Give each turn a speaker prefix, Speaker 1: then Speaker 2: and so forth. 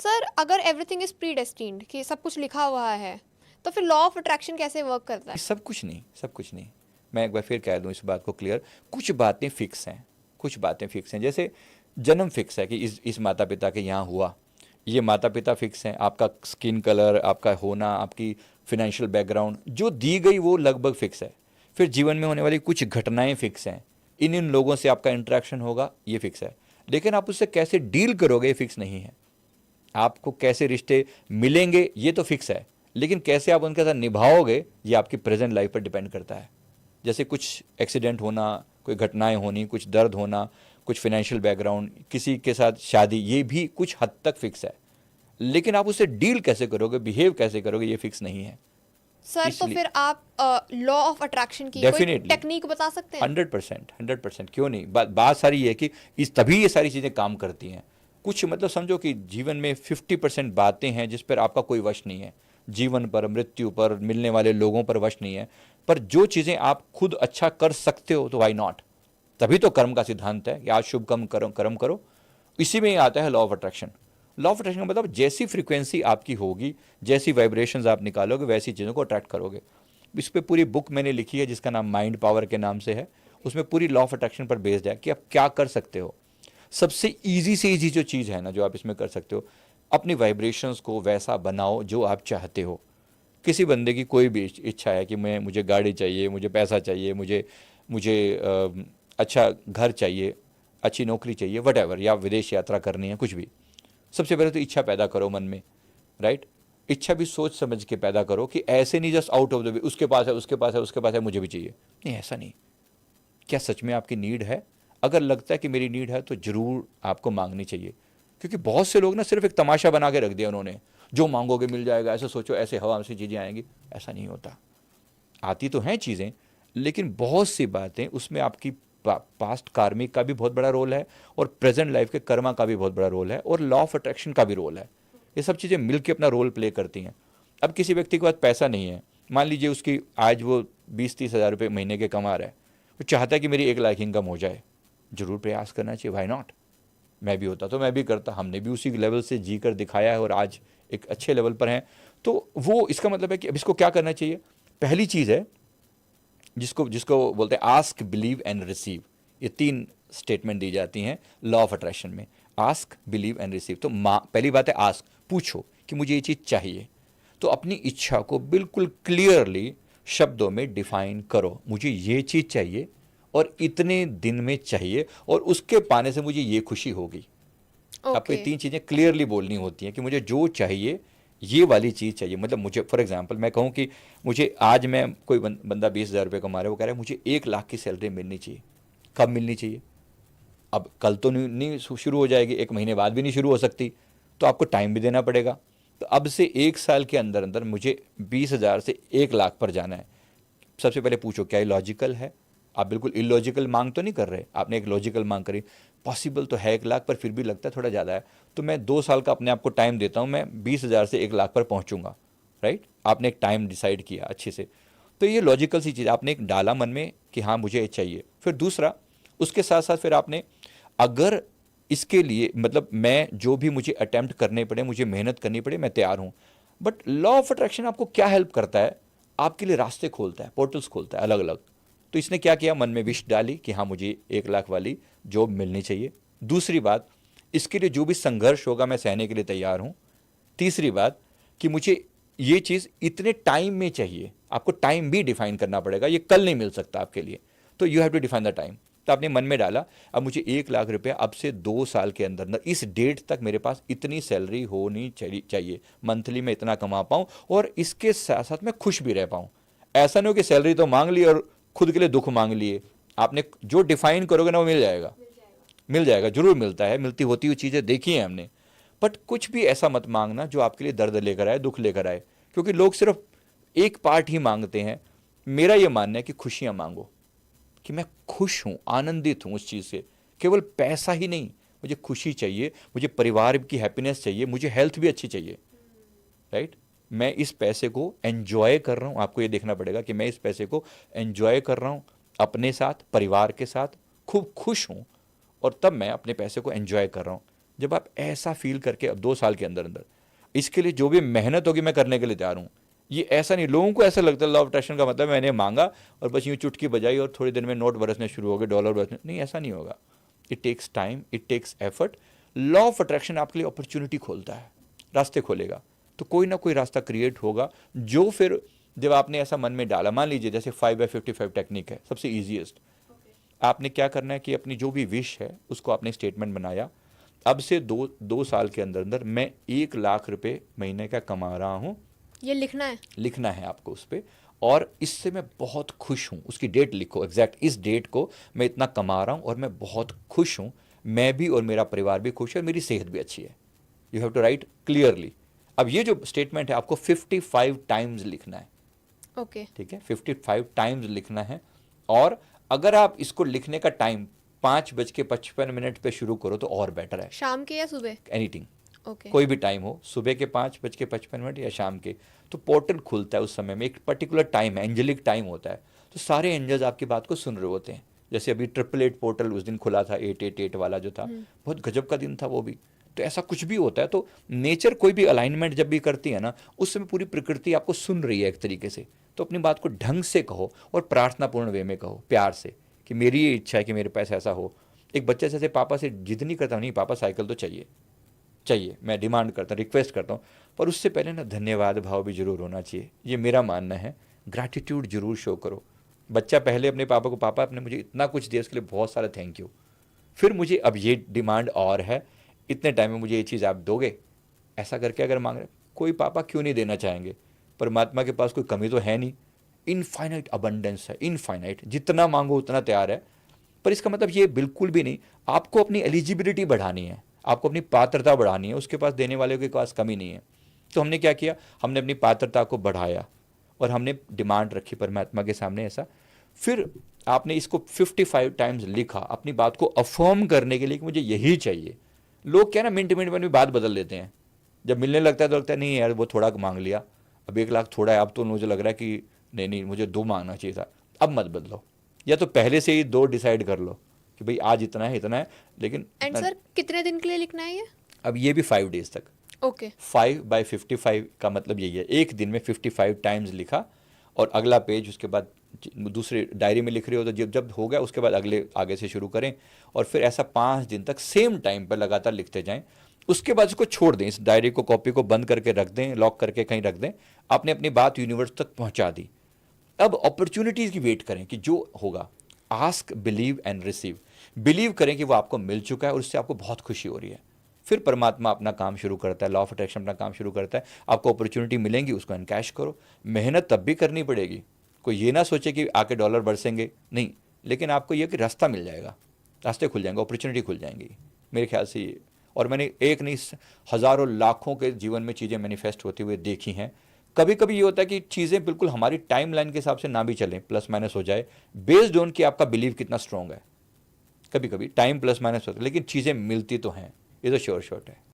Speaker 1: Sir अगर everything is pre destined कि सब कुछ लिखा हुआ है, तो फिर लॉ ऑफ अट्रैक्शन कैसे वर्क करता है?
Speaker 2: सब कुछ नहीं, सब कुछ नहीं। मैं एक बार फिर कह दूं इस बात को क्लियर, कुछ बातें फिक्स हैं, कुछ बातें फिक्स हैं। जैसे जन्म फिक्स है कि इस माता पिता के यहाँ हुआ, ये माता पिता फिक्स हैं, आपका स्किन कलर, आपका होना, आपकी फिनेंशियल बैकग्राउंड जो दी गई वो लगभग फिक्स है। फिर जीवन में होने वाली कुछ घटनाएं फिक्स हैं, इन इन लोगों से आपका इंटरेक्शन होगा, ये फिक्स है। लेकिन आप उससे कैसे डील करोगे ये फिक्स नहीं है। आपको कैसे रिश्ते मिलेंगे ये तो फिक्स है, लेकिन कैसे आप उनके साथ निभाओगे ये आपकी प्रेजेंट लाइफ पर डिपेंड करता है। जैसे कुछ एक्सीडेंट होना, कोई घटनाएं होनी, कुछ दर्द होना, कुछ फाइनेंशियल बैकग्राउंड, किसी के साथ शादी, ये भी कुछ हद तक फिक्स है। लेकिन आप उससे डील कैसे करोगे, बिहेव कैसे करोगे, ये फिक्स नहीं है।
Speaker 1: सर तो
Speaker 2: इसलिए
Speaker 1: फिर आप लॉ ऑफ अट्रैक्शन की कोई
Speaker 2: डेफिनेटली
Speaker 1: टेक्निक बता सकते हैं?
Speaker 2: 100%, 100%, क्यों नहीं। बात सारी ये है कि इस तभी ये सारी चीज़ें काम करती हैं। कुछ मतलब समझो कि जीवन में 50% बातें हैं जिस पर आपका कोई वश नहीं है, जीवन पर, मृत्यु पर, मिलने वाले लोगों पर वश नहीं है। पर जो चीज़ें आप खुद अच्छा कर सकते हो तो वाई नॉट। तभी तो कर्म का सिद्धांत है कि आज शुभ कर्म करो। इसी में ही आता है law of attraction. Law of attraction का मतलब जैसी फ्रीक्वेंसी आपकी होगी, जैसी वाइब्रेशंस आप निकालोगे, वैसी चीज़ों को अट्रैक्ट करोगे। इस पर पूरी बुक मैंने लिखी है जिसका नाम माइंड पावर के नाम से है। उसमें पूरी लॉ ऑफ अट्रैक्शन पर बेस्ड है कि आप क्या कर सकते हो। सबसे ईजी से ईजी जो चीज़ है ना जो आप इसमें कर सकते हो, अपनी वाइब्रेशंस को वैसा बनाओ जो आप चाहते हो। किसी बंदे की कोई भी इच्छा है कि मुझे गाड़ी चाहिए, मुझे पैसा चाहिए, मुझे मुझे अच्छा घर चाहिए, अच्छी नौकरी चाहिए, वट या विदेश यात्रा करनी है, कुछ भी। सबसे पहले तो इच्छा पैदा करो मन में, राइट। इच्छा भी सोच समझ के पैदा करो कि ऐसे नहीं just out of the way, उसके पास है, उसके पास है, उसके पास है, मुझे भी चाहिए। नहीं, ऐसा नहीं। क्या सच में आपकी नीड है? अगर लगता है कि मेरी नीड है तो ज़रूर आपको मांगनी चाहिए। क्योंकि बहुत से लोग ना सिर्फ एक तमाशा बना के रख दिया उन्होंने, जो मांगोगे मिल जाएगा, ऐसे सोचो, ऐसे हवा से चीज़ें आएंगी। ऐसा नहीं होता। आती तो हैं चीज़ें, लेकिन बहुत सी बातें उसमें आपकी पास्ट कार्मिक का भी बहुत बड़ा रोल है, और प्रेजेंट लाइफ के कर्मा का भी बहुत बड़ा रोल है, और लॉ ऑफ अट्रैक्शन का भी रोल है। ये सब चीज़ें मिलकर अपना रोल प्ले करती हैं। अब किसी व्यक्ति के पास पैसा नहीं है, मान लीजिए उसकी आज वो 20-30 हज़ार रुपये महीने के कमा रहा है, वो चाहता है कि मेरी 1 लाख इनकम हो जाए। ज़रूर प्रयास करना चाहिए, वाई नॉट। मैं भी होता तो मैं भी करता, हमने भी उसी लेवल से जी कर दिखाया है और आज एक अच्छे लेवल पर हैं। तो वो इसका मतलब है कि अब इसको क्या करना चाहिए। पहली चीज़ है जिसको जिसको बोलते हैं आस्क, बिलीव एंड रिसीव। ये 3 स्टेटमेंट दी जाती हैं लॉ ऑफ अट्रैक्शन में, आस्क, बिलीव एंड रिसीव। तो पहली बात है आस्क, पूछो कि मुझे ये चीज़ चाहिए। तो अपनी इच्छा को बिल्कुल क्लियरली शब्दों में डिफाइन करो, मुझे ये चीज़ चाहिए और इतने दिन में चाहिए, और उसके पाने से मुझे ये खुशी होगी। आपको ये
Speaker 1: ओके।
Speaker 2: 3 चीज़ें क्लियरली बोलनी होती हैं कि मुझे जो चाहिए ये वाली चीज़ चाहिए। मतलब मुझे फॉर एग्जांपल मैं कहूँ कि मुझे आज, मैं कोई बंदा 20,000 रुपये कमा रहा है, वो कह रहा है मुझे 1 लाख की सैलरी मिलनी चाहिए। कब मिलनी चाहिए? अब कल तो नहीं शुरू हो जाएगी, 1 महीने बाद भी नहीं शुरू हो सकती, तो आपको टाइम भी देना पड़ेगा। तो अब से 1 साल के अंदर अंदर मुझे 20,000 से 1 लाख पर जाना है। सबसे पहले पूछो क्या ये लॉजिकल है। आप बिल्कुल इलॉजिकल मांग तो नहीं कर रहे, आपने एक लॉजिकल मांग करी। पॉसिबल तो है 1 लाख, पर फिर भी लगता है थोड़ा ज़्यादा है, तो मैं 2 साल का अपने आप को टाइम देता हूँ, मैं 20,000 से 1 लाख पर पहुँचूंगा, राइट। आपने एक टाइम डिसाइड किया अच्छे से। तो ये लॉजिकल सी चीज़ आपने एक डाला मन में कि हाँ मुझे ये चाहिए। फिर दूसरा, उसके साथ साथ फिर आपने, अगर इसके लिए मतलब मैं जो भी मुझे अटेम्प्ट करने पड़े, मुझे मेहनत करनी पड़े, मैं तैयार हूँ। बट लॉ ऑफ अट्रैक्शन आपको क्या हेल्प करता है? आपके लिए रास्ते खोलता है, पोर्टल्स खोलता है अलग अलग। तो इसने क्या किया, मन में विश डाली कि हाँ मुझे 1 लाख वाली जॉब मिलनी चाहिए। दूसरी बात, इसके लिए जो भी संघर्ष होगा मैं सहने के लिए तैयार हूँ। तीसरी बात कि मुझे ये चीज़ इतने टाइम में चाहिए। आपको टाइम भी डिफाइन करना पड़ेगा, ये कल नहीं मिल सकता आपके लिए, तो you have to define the time. तो आपने मन में डाला अब मुझे 1 लाख रुपया अब से 2 साल के अंदर अंदर, इस डेट तक मेरे पास इतनी सैलरी होनी चाहिए, मंथली में इतना कमा पाऊँ और इसके साथ साथ मैं खुश भी रह पाऊँ। ऐसा नहीं हो कि सैलरी तो मांग ली और खुद के लिए दुख मांग लिए। आपने जो डिफाइन करोगे ना वो मिल जाएगा, मिल जाएगा, जरूर मिलता है, मिलती होती हुई चीज़ें देखी हैं हमने। बट कुछ भी ऐसा मत मांगना जो आपके लिए दर्द लेकर आए, दुख लेकर आए, क्योंकि लोग सिर्फ एक पार्ट ही मांगते हैं। मेरा ये मानना है कि खुशियां मांगो, कि मैं खुश हूँ, आनंदित हूँ उस चीज़ से। केवल पैसा ही नहीं, मुझे खुशी चाहिए, मुझे परिवार की हैप्पीनेस चाहिए, मुझे हेल्थ भी अच्छी चाहिए, राइट। मैं इस पैसे को एंजॉय कर रहा हूँ, आपको ये देखना पड़ेगा कि मैं इस पैसे को एंजॉय कर रहा हूँ अपने साथ, परिवार के साथ, खूब खुश हूँ, और तब मैं अपने पैसे को एंजॉय कर रहा हूँ। जब आप ऐसा फील करके अब 2 साल के अंदर अंदर इसके लिए जो भी मेहनत होगी मैं करने के लिए तैयार हूँ। ये ऐसा नहीं, लोगों को ऐसा लगता है लॉ ऑफ अट्रैक्शन का मतलब मैंने मांगा और बस यूँ चुटकी बजाई और थोड़ी देर में नोट बरसने शुरू हो गए, डॉलर बरसने, नहीं ऐसा नहीं होगा। It takes time, it takes effort. Law of attraction आपके लिए अपॉर्चुनिटी खोलता है, रास्ते खोलेगा, तो कोई ना कोई रास्ता क्रिएट होगा जो फिर जब आपने ऐसा मन में डाला, मान लीजिए जैसे 5x55 टेक्निक है सबसे ईजीएस्ट। आपने क्या करना है कि अपनी जो भी विश है उसको आपने स्टेटमेंट बनाया, अब से दो साल के अंदर अंदर मैं 1 लाख रुपए महीने का कमा रहा हूँ,
Speaker 1: ये लिखना है।
Speaker 2: लिखना है आपको उस पर, और इससे मैं बहुत खुश हूँ, उसकी डेट लिखो, एग्जैक्ट इस डेट को मैं इतना कमा रहा हूँ और मैं बहुत खुश हूँ, मैं भी और मेरा परिवार भी खुश है और मेरी सेहत भी अच्छी है। You have to write clearly. अब ये जो स्टेटमेंट है आपको 55 टाइम्स लिखना है,
Speaker 1: ओके।
Speaker 2: ठीक है, 55 टाइम्स लिखना है। और अगर आप इसको लिखने का टाइम 5:55 पे शुरू करो तो और बेटर है।
Speaker 1: शाम के या सुबह?
Speaker 2: Anything,
Speaker 1: okay.
Speaker 2: कोई भी टाइम हो, सुबह के 5:55 या शाम के, तो पोर्टल खुलता है उस समय में, एक पर्टिकुलर टाइम है, एंजेलिक टाइम होता है, तो सारे एंजल्स आपकी बात को सुन रहे होते हैं। जैसे अभी 888 पोर्टल उस दिन खुला था, 888 वाला जो था, बहुत गजब का दिन था वो भी। तो ऐसा कुछ भी होता है, तो नेचर कोई भी अलाइनमेंट जब भी करती है ना, उस समय पूरी प्रकृति आपको सुन रही है एक तरीके से। तो अपनी बात को ढंग से कहो और प्रार्थनापूर्ण वे में कहो, प्यार से, कि मेरी ये इच्छा है कि मेरे पास ऐसा हो। एक बच्चे जैसे पापा से जिद नहीं करता, नहीं पापा साइकिल तो चाहिए चाहिए, मैं डिमांड करता हूँ, रिक्वेस्ट करता हूँ, पर उससे पहले ना धन्यवाद भाव भी जरूर होना चाहिए, ये मेरा मानना है। ग्रैटिट्यूड जरूर शो करो। बच्चा पहले अपने पापा को, पापा आपने मुझे इतना कुछ दिया उसके लिए बहुत सारा थैंक यू, फिर मुझे अब ये डिमांड और है, इतने टाइम में मुझे ये चीज़ आप दोगे, ऐसा करके अगर मांग रहे, कोई पापा क्यों नहीं देना चाहेंगे। परमात्मा के पास कोई कमी तो है नहीं, इनफाइनाइट अबंडेंस है, इनफाइनाइट, जितना मांगो उतना तैयार है। पर इसका मतलब ये बिल्कुल भी नहीं, आपको अपनी एलिजिबिलिटी बढ़ानी है, आपको अपनी पात्रता बढ़ानी है, उसके पास देने वाले के पास कमी नहीं है। तो हमने क्या किया, हमने अपनी पात्रता को बढ़ाया और हमने डिमांड रखी परमात्मा के सामने ऐसा। फिर आपने इसको 55 टाइम्स लिखा अपनी बात को अफर्म करने के लिए कि मुझे यही चाहिए। लोग क्या ना मिनट मिनट में भी बात बदल देते हैं, जब मिलने लगता है तो लगता है नहीं यार वो थोड़ा मांग लिया, अब 1 लाख थोड़ा है, अब तो मुझे लग रहा है कि नहीं नहीं मुझे 2 मांगना चाहिए था। अब मत बदलो, या तो पहले से ही 2 डिसाइड कर लो कि भाई आज इतना है इतना है, लेकिन
Speaker 1: एंड सर कितने दिन के लिए लिखना है ये?
Speaker 2: अब ये भी 5 डेज तक।
Speaker 1: ओके।
Speaker 2: 5/55 का मतलब यही है, एक दिन में 55 टाइम्स लिखा और अगला पेज उसके बाद दूसरे डायरी में लिख रहे हो, तो जब जब हो गया उसके बाद अगले आगे से शुरू करें, और फिर ऐसा 5 दिन तक सेम टाइम पर लगातार लिखते जाएं। उसके बाद इसको छोड़ दें, इस डायरी को, कॉपी को बंद करके रख दें, लॉक करके कहीं रख दें। आपने अपनी बात यूनिवर्स तक पहुंचा दी, अब अपॉर्चुनिटीज़ की वेट करें कि जो होगा। Ask, believe and receive. Believe करें कि वो आपको मिल चुका है और उससे आपको बहुत खुशी हो रही है। फिर परमात्मा अपना काम शुरू करता है, लॉ ऑफ अट्रैक्शन अपना काम शुरू करता है। आपको अपॉर्चुनिटी मिलेंगी, उसको एनकैश करो। मेहनत तब भी करनी पड़ेगी, कोई ये ना सोचे कि आके डॉलर बरसेंगे, नहीं, लेकिन आपको ये कि रास्ता मिल जाएगा, रास्ते खुल जाएंगे, अपॉर्चुनिटी खुल जाएंगी, मेरे ख्याल से ये। और मैंने एक नहीं हज़ारों लाखों के जीवन में चीज़ें मैनिफेस्ट होते हुए देखी हैं। कभी कभी ये होता है कि चीज़ें बिल्कुल हमारी टाइम लाइन के हिसाब से ना भी चलें, प्लस माइनस हो जाए, बेस्ड ऑन कि आपका बिलीव कितना स्ट्रॉन्ग है। कभी कभी टाइम प्लस माइनस होता है, लेकिन चीज़ें मिलती तो हैं, ये तो श्योर शॉट है।